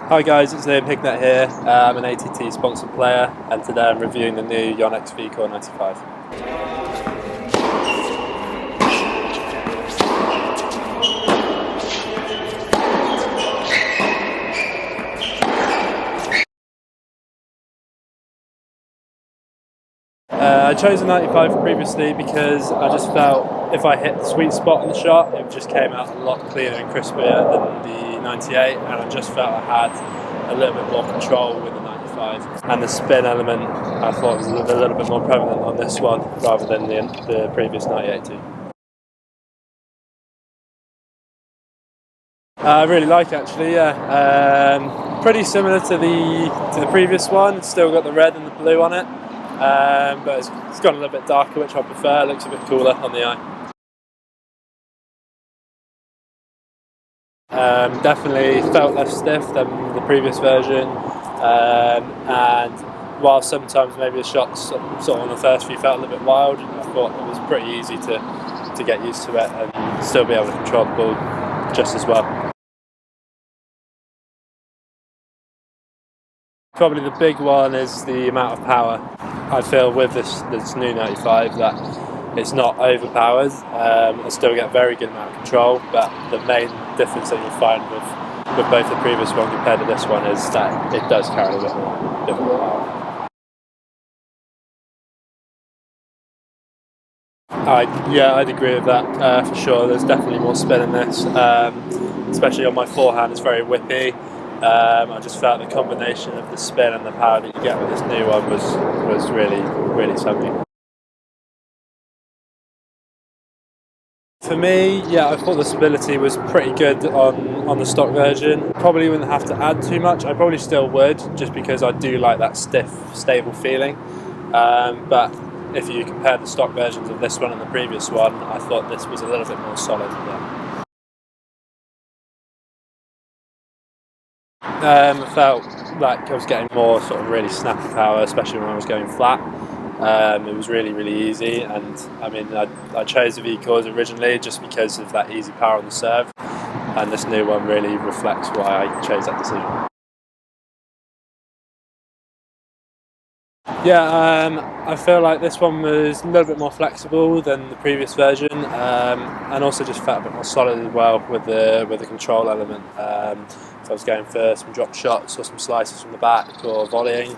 Hi guys, it's Liam Hignett here. I'm an ATP sponsored player and today I'm reviewing the new Yonex VCORE 95. I chose a 95 previously because I just felt if I hit the sweet spot on the shot, it just came out a lot cleaner and crispier than the 98, and I just felt I had a little bit more control with the 95. And the spin element I thought was a little bit more prevalent on this one rather than the previous 98 too. I really like it actually, yeah. Pretty similar to the previous one. It's still got the red and the blue on it, but it's got a little bit darker, which I prefer. It looks a bit cooler on the eye. Definitely felt less stiff than the previous version, and while sometimes maybe the shots sort of on the first few felt a little bit wild, I thought it was pretty easy to get used to it and still be able to control the ball just as well. Probably the big one is the amount of power. I feel with this new 95 that it's not overpowered. I still get a very good amount of control, but the main difference that you'll find with both the previous one compared to this one is that it does carry a bit more power. I'd agree with that for sure. There's definitely more spin in this, especially on my forehand. It's very whippy. I just felt the combination of the spin and the power that you get with this new one was really something. For me, yeah, I thought the stability was pretty good on the stock version. Probably wouldn't have to add too much. I probably still would, just because I do like that stiff, stable feeling. But if you compare the stock versions of this one and the previous one, I thought this was a little bit more solid. Yeah. I felt like I was getting more sort of really snappy power, especially when I was going flat. It was really easy, and I mean I chose the VCOREs originally just because of that easy power on the serve, and this new one really reflects why I chose that decision. Yeah, I feel like this one was a little bit more flexible than the previous version, and also just felt a bit more solid as well with the control element. If I was going for some drop shots or some slices from the back or volleying,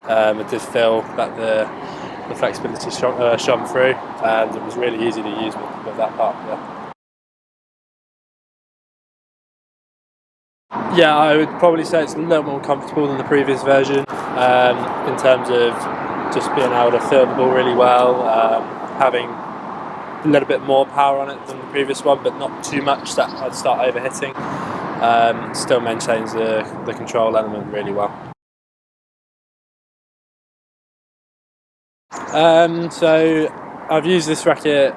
it did feel that the flexibility shone through, and it was really easy to use with that part. Yeah, I would probably say it's a little more comfortable than the previous version in terms of just being able to feel the ball really well, having a little bit more power on it than the previous one, but not too much that I'd start overhitting. Still maintains the control element really well. So I've used this racket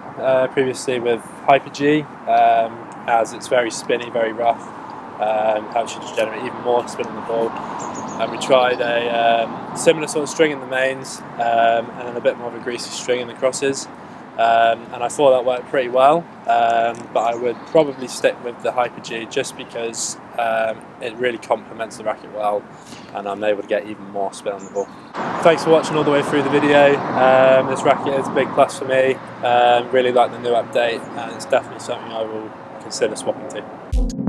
previously with Hyper G, as it's very spinny, very rough. Helps you to generate even more spin on the ball. And we tried a similar sort of string in the mains, and then a bit more of a greasy string in the crosses. And I thought that worked pretty well, but I would probably stick with the Hyper G just because it really complements the racket well, and I'm able to get even more spin on the ball. Thanks for watching all the way through the video. This racket is a big plus for me. Really like the new update, and it's definitely something I will consider swapping to.